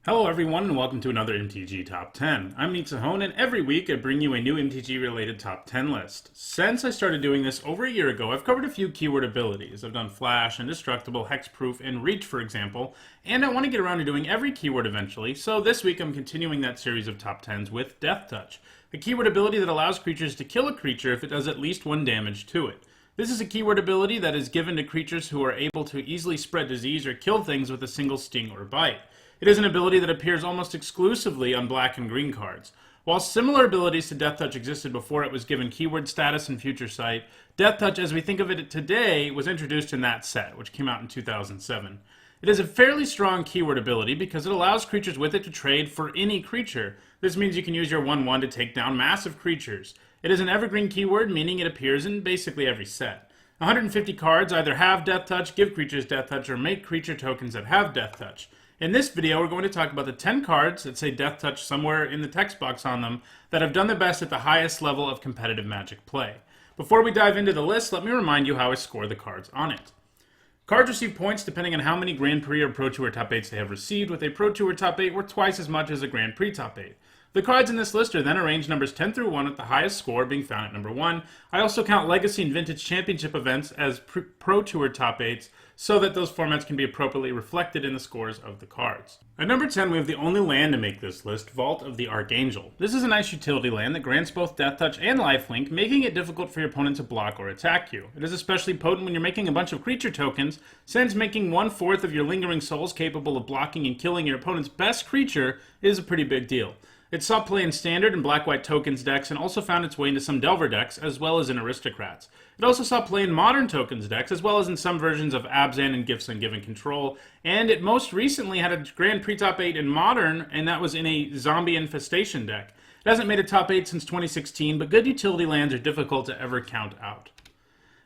Hello everyone and welcome to another MTG Top 10. I'm Nighthawk and every week I bring you a new MTG related Top 10 list. Since I started doing this over a year ago, I've covered a few keyword abilities. I've done Flash, Indestructible, Hexproof, and Reach for example, and I want to get around to doing every keyword eventually, so this week I'm continuing that series of Top 10s with Deathtouch, a keyword ability that allows creatures to kill a creature if it does at least one damage to it. This is a keyword ability that is given to creatures who are able to easily spread disease or kill things with a single sting or bite. It is an ability that appears almost exclusively on black and green cards. While similar abilities to Deathtouch existed before it was given keyword status in Future Sight, Deathtouch as we think of it today was introduced in that set, which came out in 2007. It is a fairly strong keyword ability because it allows creatures with it to trade for any creature. This means you can use your 1/1 to take down massive creatures. It is an evergreen keyword, meaning it appears in basically every set. 150 cards either have Deathtouch, give creatures Deathtouch, or make creature tokens that have Deathtouch. In this video, we're going to talk about the 10 cards that say Deathtouch somewhere in the text box on them that have done the best at the highest level of competitive Magic play. Before we dive into the list, let me remind you how I score the cards on it. Cards receive points depending on how many Grand Prix or Pro Tour Top 8s they have received, with a Pro Tour Top 8 worth twice as much as a Grand Prix Top 8. The cards in this list are then arranged numbers 10 through 1 with the highest score being found at number 1. I also count Legacy and Vintage Championship events as Pro Tour Top 8s so that those formats can be appropriately reflected in the scores of the cards. At number 10 we have the only land to make this list, Vault of the Archangel. This is a nice utility land that grants both Deathtouch and Lifelink, making it difficult for your opponent to block or attack you. It is especially potent when you're making a bunch of creature tokens, since making 1/4 of your Lingering Souls capable of blocking and killing your opponent's best creature is a pretty big deal. It saw play in Standard and Black-White Tokens decks and also found its way into some Delver decks, as well as in Aristocrats. It also saw play in Modern Tokens decks, as well as in some versions of Abzan and Gifts Ungiven Control, and it most recently had a Grand Prix Top 8 in Modern, and that was in a Zombie Infestation deck. It hasn't made a Top 8 since 2016, but good utility lands are difficult to ever count out.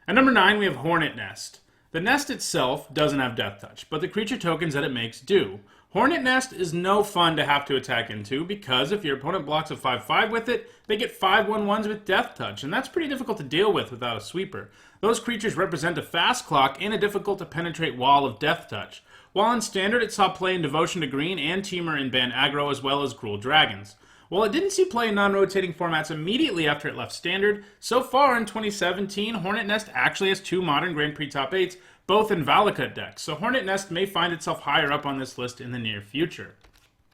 At number 9 we have Hornet Nest. The nest itself doesn't have Deathtouch, but the creature tokens that it makes do. Hornet Nest is no fun to have to attack into because if your opponent blocks a 5/5 with it, they get 5/1/1s with Deathtouch, and that's pretty difficult to deal with without a sweeper. Those creatures represent a fast clock and a difficult to penetrate wall of Deathtouch. While in Standard it saw play in Devotion to Green and Temur in Ban Aggro as well as Cruel Dragons. While it didn't see play in non-rotating formats immediately after it left Standard, so far in 2017 Hornet Nest actually has 2 Modern Grand Prix Top 8s, both in Valakut decks, so Hornet Nest may find itself higher up on this list in the near future.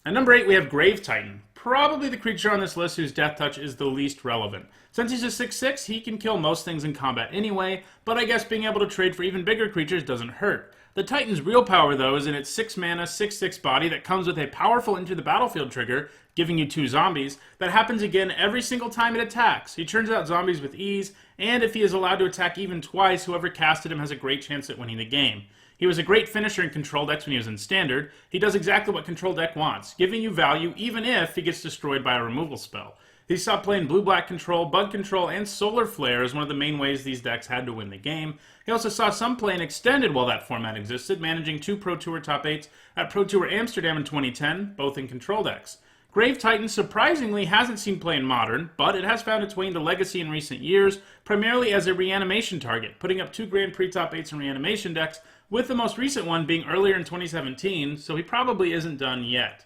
At number 8 we have Grave Titan, probably the creature on this list whose Deathtouch is the least relevant. Since he's a 6/6, he can kill most things in combat anyway, but I guess being able to trade for even bigger creatures doesn't hurt. The Titan's real power though is in its 6 mana, 6/6 body that comes with a powerful Enter the Battlefield trigger, giving you 2 zombies, that happens again every single time it attacks. He turns out zombies with ease, and if he is allowed to attack even twice, whoever casted him has a great chance at winning the game. He was a great finisher in Control decks when he was in Standard. He does exactly what Control deck wants, giving you value even if he gets destroyed by a removal spell. He saw play in Blue-Black Control, Bug Control, and Solar Flare as one of the main ways these decks had to win the game. He also saw some play in Extended while that format existed, managing 2 Pro Tour Top 8s at Pro Tour Amsterdam in 2010, both in Control decks. Grave Titan surprisingly hasn't seen play in Modern, but it has found its way into Legacy in recent years, primarily as a reanimation target, putting up 2 Grand Prix Top 8s in reanimation decks, with the most recent one being earlier in 2017, so he probably isn't done yet.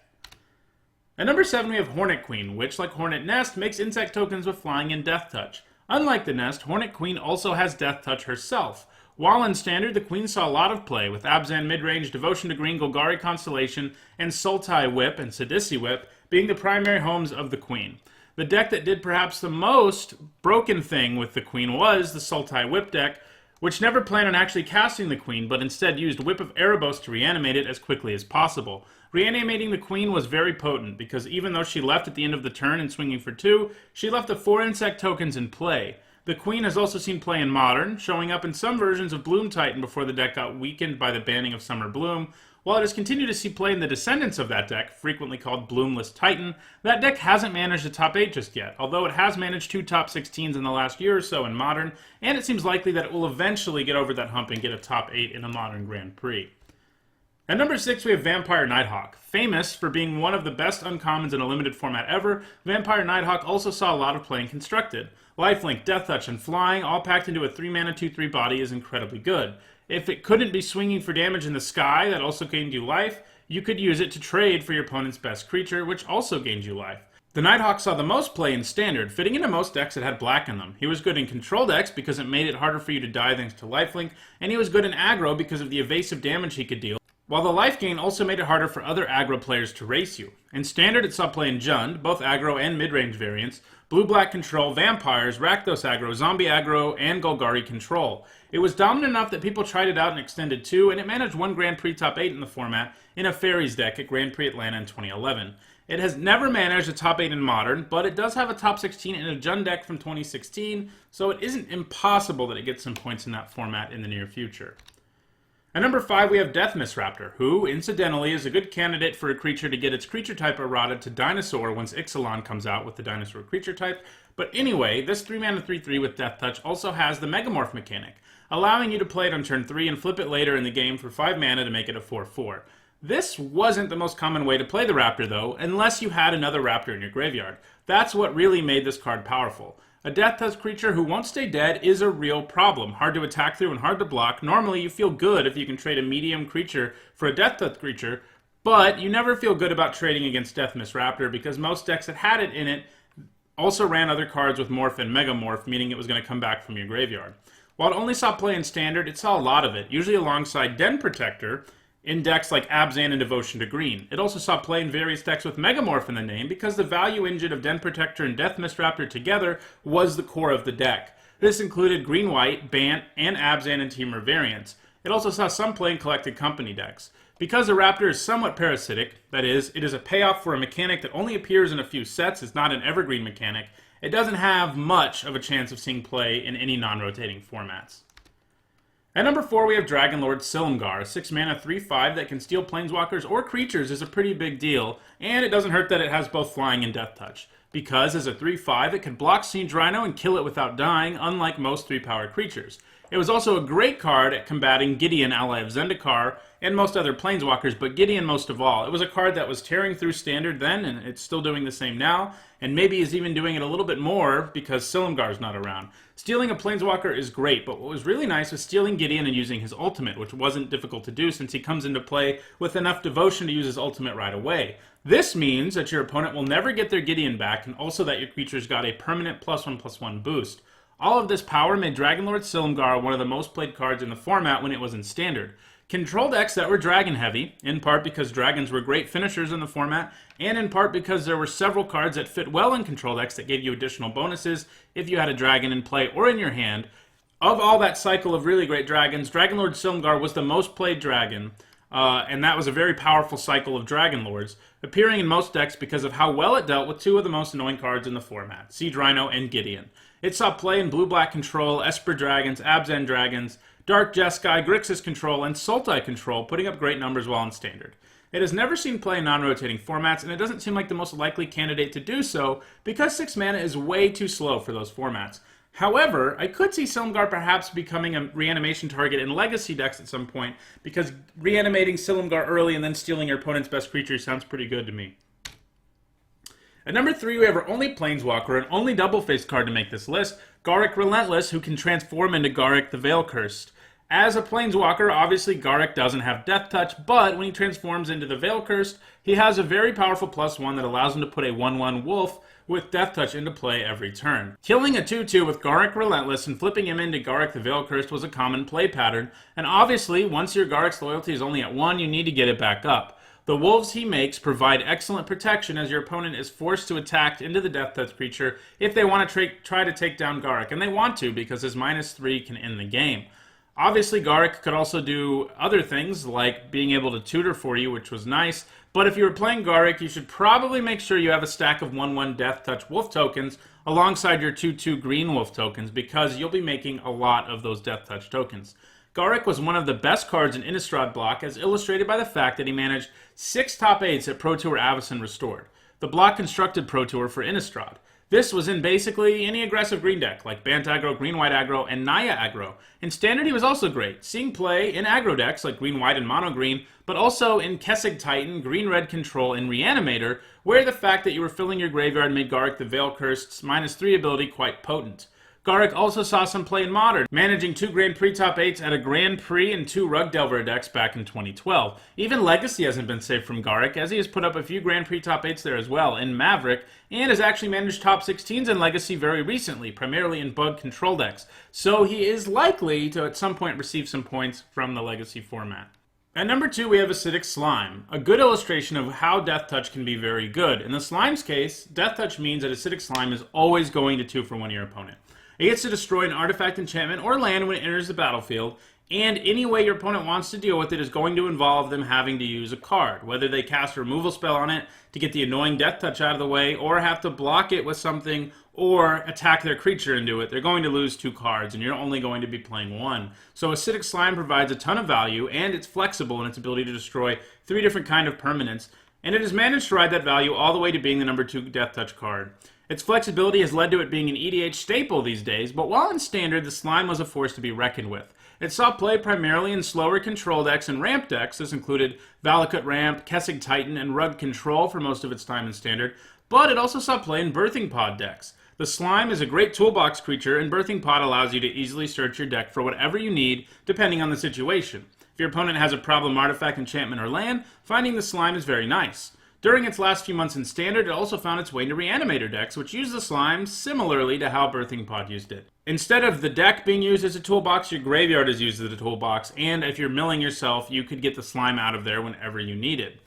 At number 7 we have Hornet Queen, which, like Hornet Nest, makes insect tokens with flying and Deathtouch. Unlike the Nest, Hornet Queen also has Deathtouch herself. While in Standard, the Queen saw a lot of play, with Abzan Midrange, Devotion to Green, Golgari Constellation, and Sultai Whip and Sidisi Whip being the primary homes of the Queen. The deck that did perhaps the most broken thing with the Queen was the Sultai Whip deck, which never planned on actually casting the Queen, but instead used Whip of Erebos to reanimate it as quickly as possible. Reanimating the Queen was very potent, because even though she left at the end of the turn and swinging for 2, she left the 4 insect tokens in play. The Queen has also seen play in Modern, showing up in some versions of Bloom Titan before the deck got weakened by the banning of Summer Bloom. While it has continued to see play in the descendants of that deck, frequently called Bloomless Titan, that deck hasn't managed a top 8 just yet, although it has managed 2 top 16s in the last year or so in Modern, and it seems likely that it will eventually get over that hump and get a top 8 in a Modern Grand Prix. At number 6 we have Vampire Nighthawk. Famous for being one of the best uncommons in a limited format ever, Vampire Nighthawk also saw a lot of play in Constructed. Lifelink, Deathtouch, and Flying, all packed into a 3 mana 2/3 body, is incredibly good. If it couldn't be swinging for damage in the sky that also gained you life, you could use it to trade for your opponent's best creature, which also gains you life. The Nighthawk saw the most play in Standard, fitting into most decks that had black in them. He was good in Control decks because it made it harder for you to die thanks to lifelink, and he was good in aggro because of the evasive damage he could deal, while the life gain also made it harder for other aggro players to race you. In Standard, it saw play in Jund, both aggro and mid-range variants, blue-black control, vampires, Rakdos aggro, zombie aggro, and Golgari control. It was dominant enough that people tried it out in Extended 2, and it managed one Grand Prix top 8 in the format in a Fairies deck at Grand Prix Atlanta in 2011. It has never managed a top 8 in Modern, but it does have a top 16 in a Jund deck from 2016, so it isn't impossible that it gets some points in that format in the near future. At number 5, we have Deathtouch Raptor, who, incidentally, is a good candidate for a creature to get its creature type errata to Dinosaur once Ixalan comes out with the Dinosaur creature type. But anyway, this 3-mana 3/3 with Deathtouch also has the Megamorph mechanic, allowing you to play it on turn 3 and flip it later in the game for 5 mana to make it a 4/4. This wasn't the most common way to play the Raptor, though, unless you had another Raptor in your graveyard. That's what really made this card powerful. A Deathtouch creature who won't stay dead is a real problem. Hard to attack through and hard to block. Normally, you feel good if you can trade a medium creature for a Deathtouch creature, but you never feel good about trading against Deathtouch Raptor because most decks that had it in it also ran other cards with Morph and Megamorph, meaning it was going to come back from your graveyard. While it only saw play in Standard, it saw a lot of it, usually alongside Den Protector, in decks like Abzan and Devotion to Green. It also saw play in various decks with Megamorph in the name because the value engine of Den Protector and Deathtouch Raptor together was the core of the deck. This included Green-White, Bant, and Abzan and Temur variants. It also saw some play in Collected Company decks. Because the Raptor is somewhat parasitic, that is, it is a payoff for a mechanic that only appears in a few sets, it's not an evergreen mechanic, it doesn't have much of a chance of seeing play in any non-rotating formats. At number 4, we have Dragonlord Silumgar, a 6-mana 3/5 that can steal planeswalkers or creatures is a pretty big deal, and it doesn't hurt that it has both flying and Deathtouch. Because as a 3/5, it can block Siege Rhino and kill it without dying, unlike most 3-power creatures. It was also a great card at combating Gideon, ally of Zendikar, and most other planeswalkers, but Gideon most of all. It was a card that was tearing through Standard then, and it's still doing the same now, and maybe is even doing it a little bit more because Silumgar's not around. Stealing a planeswalker is great, but what was really nice was stealing Gideon and using his ultimate, which wasn't difficult to do since he comes into play with enough devotion to use his ultimate right away. This means that your opponent will never get their Gideon back, and also that your creatures got a permanent +1/+1 boost. All of this power made Dragonlord Silumgar one of the most played cards in the format when it was in Standard. Control decks that were dragon heavy, in part because dragons were great finishers in the format, and in part because there were several cards that fit well in control decks that gave you additional bonuses if you had a dragon in play or in your hand. Of all that cycle of really great dragons, Dragonlord Silumgar was the most played dragon, and that was a very powerful cycle of Dragon Lords, appearing in most decks because of how well it dealt with two of the most annoying cards in the format, Siege Rhino and Gideon. It saw play in blue-black control, Esper Dragons, Abzan Dragons, Dark Jeskai, Grixis control, and Sultai control, putting up great numbers while in Standard. It has never seen play in non-rotating formats, and it doesn't seem like the most likely candidate to do so because 6 mana is way too slow for those formats. However, I could see Silumgar perhaps becoming a reanimation target in Legacy decks at some point, because reanimating Silumgar early and then stealing your opponent's best creature sounds pretty good to me. At number 3, we have our only Planeswalker and only double-faced card to make this list, Garruk Relentless, who can transform into Garruk the Veil-Cursed. As a Planeswalker, obviously Garruk doesn't have Deathtouch, but when he transforms into the Veil-Cursed, he has a very powerful +1 that allows him to put a 1/1 Wolf with Deathtouch into play every turn. Killing a 2/2 with Garruk Relentless and flipping him into Garruk the Veil-Cursed was a common play pattern, and obviously, once your Garruk's loyalty is only at 1, you need to get it back up. The wolves he makes provide excellent protection as your opponent is forced to attack into the Deathtouch creature if they want to try to take down Garruk, and they want to because his -3 can end the game. Obviously, Garruk could also do other things, like being able to tutor for you, which was nice, but if you were playing Garruk, you should probably make sure you have a stack of 1/1 Deathtouch Wolf tokens alongside your 2/2 Green Wolf tokens, because you'll be making a lot of those Deathtouch tokens. Garruk was one of the best cards in Innistrad block, as illustrated by the fact that he managed 6 top 8s at Pro Tour Avacyn Restored, the block constructed Pro Tour for Innistrad. This was in basically any aggressive green deck, like Bant aggro, Green-White aggro, and Naya aggro. In Standard, he was also great, seeing play in aggro decks like Green-White and Mono Green, but also in Kessig Titan, Green-Red Control, and Reanimator, where the fact that you were filling your graveyard made Garruk the Veil-Cursed's -3 ability quite potent. Garrick also saw some play in Modern, managing 2 Grand Prix top 8s at a Grand Prix and 2 Rug Delver decks back in 2012. Even Legacy hasn't been safe from Garrick, as he has put up a few Grand Prix top 8s there as well in Maverick, and has actually managed top 16s in Legacy very recently, primarily in Bug control decks. So he is likely to at some point receive some points from the Legacy format. At number 2, we have Acidic Slime, a good illustration of how Deathtouch can be very good. In the Slime's case, Deathtouch means that Acidic Slime is always going to 2 for 1 your opponent. It gets to destroy an artifact, enchantment, or land when it enters the battlefield, and any way your opponent wants to deal with it is going to involve them having to use a card, whether they cast a removal spell on it to get the annoying Deathtouch out of the way, or have to block it with something, or attack their creature and do it. They're going to lose 2 cards, and you're only going to be playing 1. So Acidic Slime provides a ton of value, and it's flexible in its ability to destroy 3 different kind of permanents, and it has managed to ride that value all the way to being the number 2 Deathtouch card. Its flexibility has led to it being an EDH staple these days, but while in Standard, the Slime was a force to be reckoned with. It saw play primarily in slower control decks and ramp decks. This included Valakut Ramp, Kessig Titan, and Rug Control for most of its time in Standard, but it also saw play in Birthing Pod decks. The Slime is a great toolbox creature, and Birthing Pod allows you to easily search your deck for whatever you need, depending on the situation. If your opponent has a problem artifact, enchantment, or land, finding the Slime is very nice. During its last few months in Standard, it also found its way into Reanimator decks, which use the Slime similarly to how Birthing Pod used it. Instead of the deck being used as a toolbox, your graveyard is used as a toolbox, and if you're milling yourself, you could get the Slime out of there whenever you need it.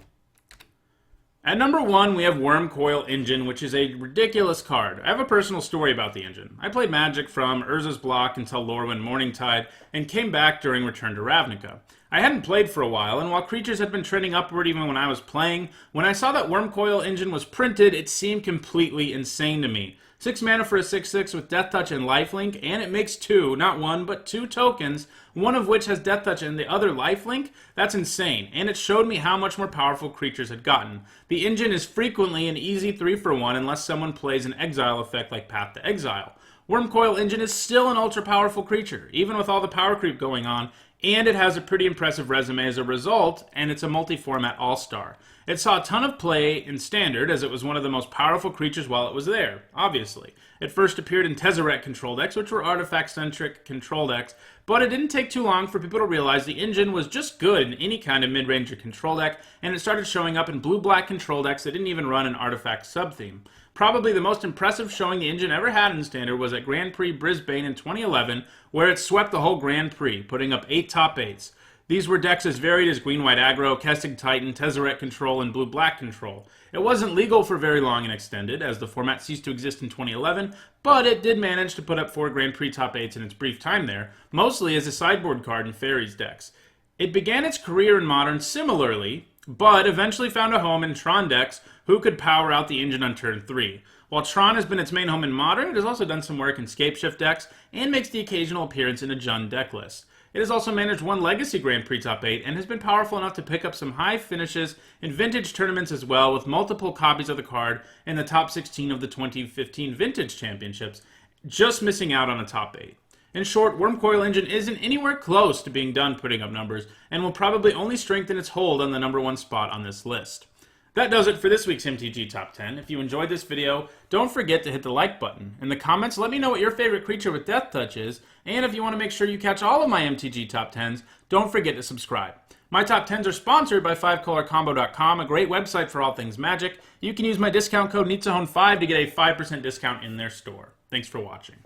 At number 1, we have Worm Coil Engine, which is a ridiculous card. I have a personal story about the engine. I played Magic from Urza's Block until Lorwyn Morningtide, and came back during Return to Ravnica. I hadn't played for a while, and while creatures had been trending upward even when I was playing, when I saw that Worm Coil Engine was printed, it seemed completely insane to me. 6 mana for a 6/6 with Deathtouch and Lifelink, and it makes 2, not 1, but 2 tokens, one of which has Deathtouch and the other Lifelink. That's insane, and it showed me how much more powerful creatures had gotten. The engine is frequently an easy 3 for 1 unless someone plays an exile effect like Path to Exile. Worm Coil Engine is still an ultra powerful creature, even with all the power creep going on, and it has a pretty impressive resume as a result, and it's a multi-format all-star. It saw a ton of play in Standard, as it was one of the most powerful creatures while it was there, obviously. It first appeared in Tezzeret control decks, which were artifact-centric control decks, but it didn't take too long for people to realize the engine was just good in any kind of mid-range or control deck, and it started showing up in blue-black control decks that didn't even run an artifact sub-theme. Probably the most impressive showing the engine ever had in Standard was at Grand Prix Brisbane in 2011, where it swept the whole Grand Prix, putting up 8 top 8s. These were decks as varied as Green-White Aggro, Kessig Titan, Tezzeret Control, and Blue-Black Control. It wasn't legal for very long in Extended, as the format ceased to exist in 2011, but it did manage to put up 4 Grand Prix top 8s in its brief time there, mostly as a sideboard card in Fairies decks. It began its career in Modern similarly, but eventually found a home in Tron decks who could power out the engine on turn 3. While Tron has been its main home in Modern, it has also done some work in Scapeshift decks and makes the occasional appearance in a Jund deck list. It has also managed 1 Legacy Grand Prix top 8 and has been powerful enough to pick up some high finishes in Vintage tournaments as well, with multiple copies of the card in the top 16 of the 2015 Vintage Championships, just missing out on a top 8. In short, Worm Coil Engine isn't anywhere close to being done putting up numbers, and will probably only strengthen its hold on the number 1 spot on this list. That does it for this week's MTG Top 10. If you enjoyed this video, don't forget to hit the like button. In the comments, let me know what your favorite creature with Deathtouch is, and if you want to make sure you catch all of my MTG Top 10s, don't forget to subscribe. My Top 10s are sponsored by 5colorcombo.com, a great website for all things Magic. You can use my discount code NITSAHONE5 to get a 5% discount in their store. Thanks for watching.